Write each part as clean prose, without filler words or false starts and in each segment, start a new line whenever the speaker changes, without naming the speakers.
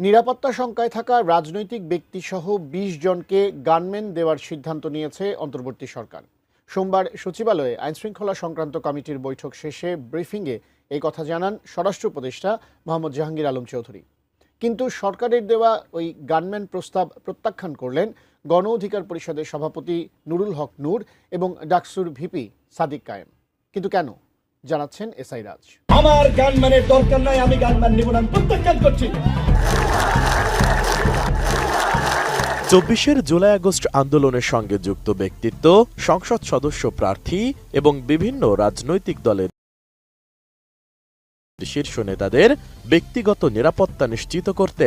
নিরাপত্তা শঙ্কায় থাকা রাজনৈতিক ব্যক্তিসহ ২০ জনকে গানম্যান দেওয়ার সিদ্ধান্ত নিয়েছে অন্তর্বর্তী সরকার। সোমবার সচিবালয়ে আইনশৃঙ্খলা সংক্রান্ত কমিটির বৈঠক শেষে ব্রিফিংয়ে এই কথা জানান স্বরাষ্ট্র উপদেষ্টা মোহাম্মদ জাহাঙ্গীর আলম চৌধুরী। কিন্তু সরকারের দেওয়া ওই গানম্যান প্রস্তাব প্রত্যাখ্যান করলেন গণ অধিকার পরিষদের সভাপতি নুরুল হক নূর এবং ডাকসুর ভিপি সাদিক কায়েম। কিন্তু কেন, জানাচ্ছেন এসআই রাজ।
আমার গানম্যানের দরকার নাই, আমি গানম্যান নিব না, প্রত্যাখ্যান করছি।
২৪ জুলাই আগস্ট আন্দোলনের সঙ্গে যুক্ত ব্যক্তিত্ব, সংসদ সদস্য প্রার্থী এবং বিভিন্ন রাজনৈতিক দলের শীর্ষ নেতাদের ব্যক্তিগত নিরাপত্তা নিশ্চিত করতে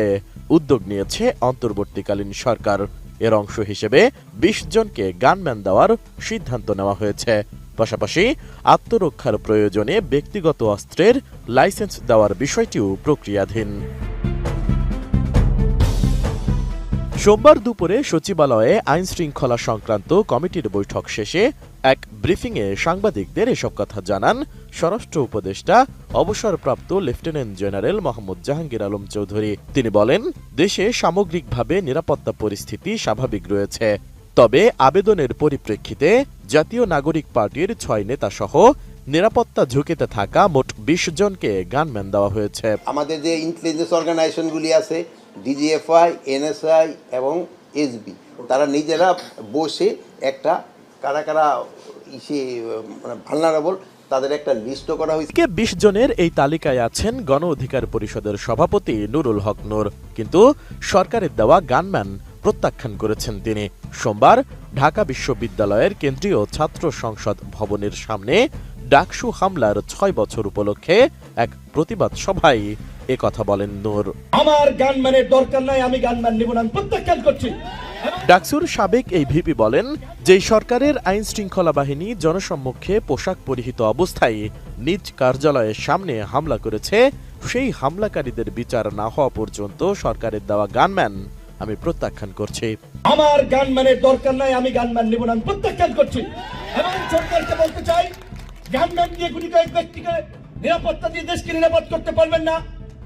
উদ্যোগ নিয়েছে অন্তর্বর্তীকালীন সরকার। এর অংশ হিসেবে ২০ জনকে গানম্যান দেওয়ার সিদ্ধান্ত নেওয়া হয়েছে। পাশাপাশি আত্মরক্ষার প্রয়োজনে ব্যক্তিগত অস্ত্রের লাইসেন্স দেওয়ার বিষয়টিও প্রক্রিয়াধীন। সোমবার দুপুরে সচিবালয়ে আইন শৃঙ্খলা সংক্রান্ত কমিটির বৈঠক শেষে এক ব্রিফিংয়ে সাংবাদিকদের এসব কথা জানান স্বরাষ্ট্র উপদেষ্টা অবসরপ্রাপ্ত লেফটেন্যান্ট জেনারেল মোহাম্মদ জাহাঙ্গীর আলম চৌধুরী। তিনি বলেন, দেশে সামগ্রিকভাবে নিরাপত্তা পরিস্থিতি স্বাভাবিক রয়েছে, তবে আবেদনের পরিপ্রেক্ষিতে জাতীয় নাগরিক পার্টির ৬ নেতাসহ নিরাপত্তা ঝুঁকিতে থাকা মোট ২০ জনকে গানম্যান দেওয়া হয়েছে।
আমাদের যে ইন্টেলিজেন্স অর্গানাইজেশনগুলি আছে, ডিজিএফআই, এনএসআই এবং এসবি, তারা নিজেরা বসে একটা কারা কারা ভালনারেবল তাদের একটা লিস্ট করা হয়েছে।
২০ জনের এই তালিকায় আছেন গণ অধিকার পরিষদের সভাপতি নুরুল হক নূর, কিন্তু সরকারের দেওয়া গানম্যান প্রত্যাখ্যান করেছেন তিনি। সোমবার ঢাকা বিশ্ববিদ্যালয়ের কেন্দ্রীয় ছাত্র সংসদ ভবনের সামনে ডাকসু হামলার ৬ বছর উপলক্ষে এক প্রতিবাদ সভায় কথা বলেন নূর।
আমার গানম্যানের দরকার নাই, আমি গানম্যান নিব না, প্রত্যাখ্যান করছি।
ডাকসুর সাবেক এই ভিপি বলেন, যেই সরকারের আইন শৃঙ্খলা বাহিনী জনসম্মুখে পোশাক পরিহিত অবস্থায় নিজ কার্যালয়ের সামনে হামলা করেছে, সেই হামলাকারীদের বিচার না হওয়া পর্যন্ত সরকারের দেওয়া গানম্যান আমি প্রত্যাখ্যান করছি।
আমার গানম্যানের দরকার নাই, আমি গানম্যান নিব না, প্রত্যাখ্যান করছি। এবং সরকারকে বলতে চাই, গানম্যান দিয়ে গুলি কয়েক ব্যক্তিকে নিরাপত্তা দিয়ে দেশকে নিরাপদ করতে পারবেন না।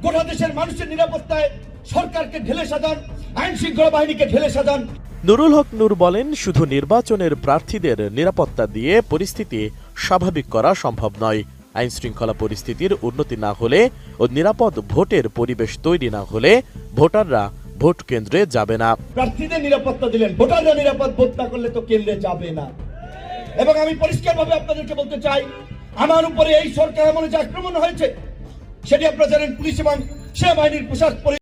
গোটা দেশের মানুষের নিরাপত্তায় সরকারকে ঢেলে সাজান, আইন শৃঙ্খলা বাহিনীকে ঢেলে সাজান।
নুরুল হক নূর বলেন, শুধু নির্বাচনের প্রার্থীদের নিরাপত্তা দিয়ে পরিস্থিতি স্বাভাবিক করা সম্ভব নয়। আইন শৃঙ্খলা পরিস্থিতির উন্নতি না হলে ও নিরাপদ ভোটের পরিবেশ তৈরি না হলে ভোটাররা ভোট কেন্দ্রে যাবে না।
প্রার্থীদের নিরাপত্তা দিলেন, ভোটাররা নিরাপদ ভোট না করলে তো কেন্দ্রে যাবে না। এবং আমি পরিষ্কারভাবে আপনাদেরকে বলতে চাই, আমার উপরে এই সরকার আমলে যে আক্রমণ হয়েছে সেটি আপনারা জানেন, পুলিশ এবং সেনাবাহিনীর পোশাক